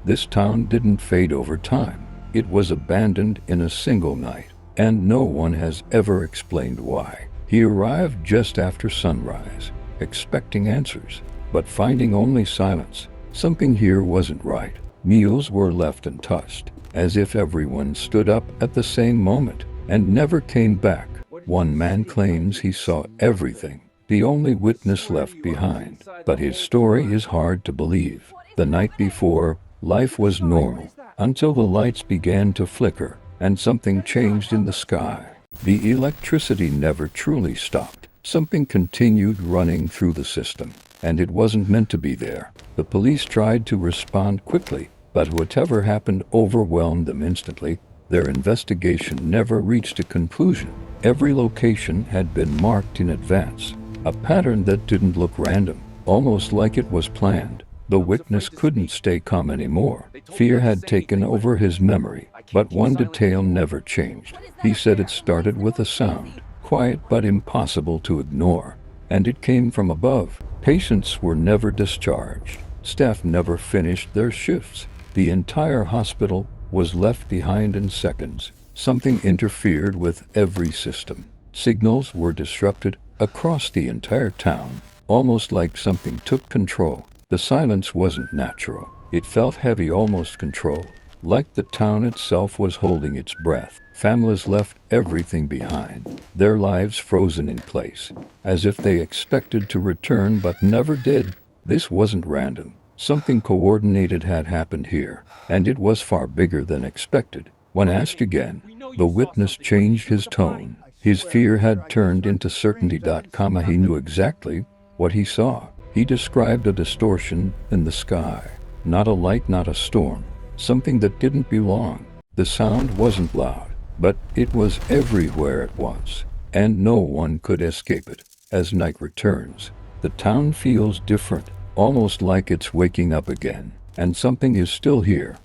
This town didn't fade over time. It was abandoned in a single night, and no one has ever explained why. He arrived just after sunrise, expecting answers, but finding only silence. Something here wasn't right. Meals were left untouched, as if everyone stood up at the same moment and never came back. One man claims he saw everything, the only witness left behind, but his story is hard to believe. The night before, life was normal, until the lights began to flicker, and something changed in the sky. The electricity never truly stopped. Something continued running through the system, and it wasn't meant to be there. The police tried to respond quickly, but whatever happened overwhelmed them instantly. Their investigation never reached a conclusion. Every location had been marked in advance, a pattern that didn't look random, almost like it was planned. The witness couldn't stay calm anymore. Fear had taken over his memory, but one detail never changed. He said it started with a sound, quiet but impossible to ignore, and it came from above. Patients were never discharged. Staff never finished their shifts. The entire hospital was left behind in seconds. Something interfered with every system. Signals were disrupted across the entire town, almost like something took control. The silence wasn't natural. It felt heavy, almost controlled, like the town itself was holding its breath. Families left everything behind, their lives frozen in place, as if they expected to return but never did. This wasn't random. Something coordinated had happened here, and it was far bigger than expected. When asked again, the witness changed his tone. His fear had turned into certainty. He knew exactly what he saw. He described a distortion in the sky. Not a light, not a storm. Something that didn't belong. The sound wasn't loud, but it was everywhere at once, and no one could escape it. As night returns, the town feels different, almost like it's waking up again, and something is still here.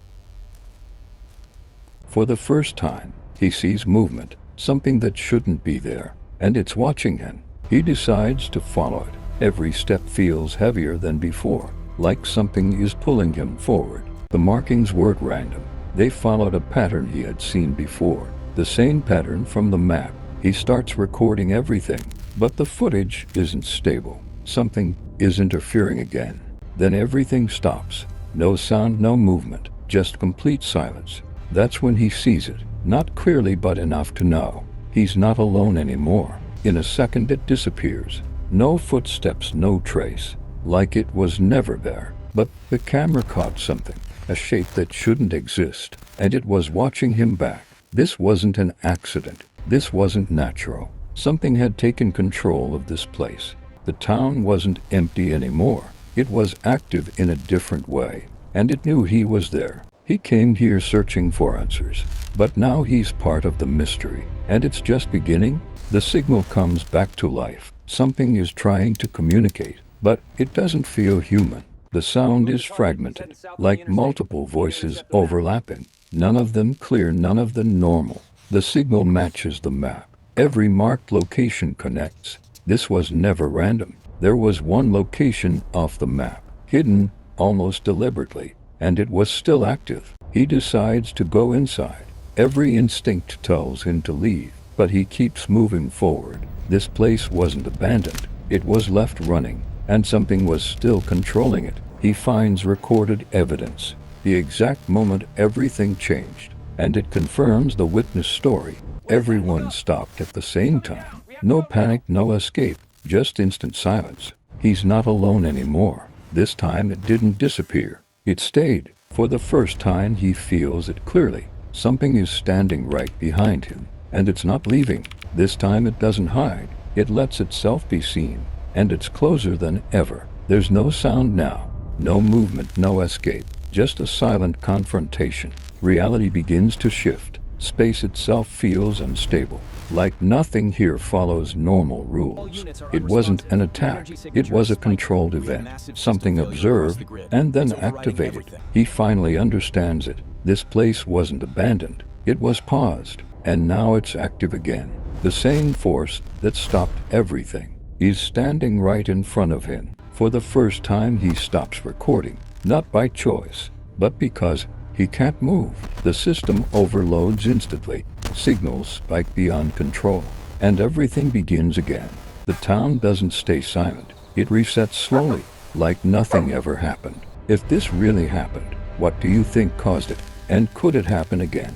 For the first time, he sees movement, something that shouldn't be there, and it's watching him. He decides to follow it. Every step feels heavier than before, like something is pulling him forward. The markings weren't random. They followed a pattern he had seen before, the same pattern from the map. He starts recording everything, but the footage isn't stable. Something is interfering again. Then everything stops. No sound, no movement, just complete silence. That's when he sees it, not clearly but enough to know. He's not alone anymore. In a second it disappears. No footsteps, no trace, like it was never there. But the camera caught something, a shape that shouldn't exist, and it was watching him back. This wasn't an accident. This wasn't natural. Something had taken control of this place. The town wasn't empty anymore. It was active in a different way, and it knew he was there. He came here searching for answers, but now he's part of the mystery, and it's just beginning. The signal comes back to life. Something is trying to communicate, but it doesn't feel human. The sound is fragmented, like multiple voices overlapping. None of them clear, none of them normal. The signal matches the map. Every marked location connects. This was never random. There was one location off the map, hidden almost deliberately, and it was still active. He decides to go inside. Every instinct tells him to leave, but he keeps moving forward. This place wasn't abandoned. It was left running, and something was still controlling it. He finds recorded evidence, the exact moment everything changed, and it confirms the witness story. Everyone stopped at the same time. No panic, no escape, just instant silence. He's not alone anymore. This time it didn't disappear. It stayed. For the first time he feels it clearly. Something is standing right behind him, and it's not leaving. This time it doesn't hide. It lets itself be seen, and it's closer than ever. There's no sound now, no movement, no escape, just a silent confrontation. Reality begins to shift. Space itself feels unstable, like nothing here follows normal rules. It wasn't an attack, it was a controlled event, something observed and then activated. He finally understands it. This place wasn't abandoned, it was paused, and now it's active again. The same force that stopped everything is standing right in front of him. For the first time he stops recording, not by choice, But because he can't move, the system overloads instantly. Signals spike beyond control, and everything begins again. The town doesn't stay silent. It resets slowly, like nothing ever happened. If this really happened, what do you think caused it? And could it happen again?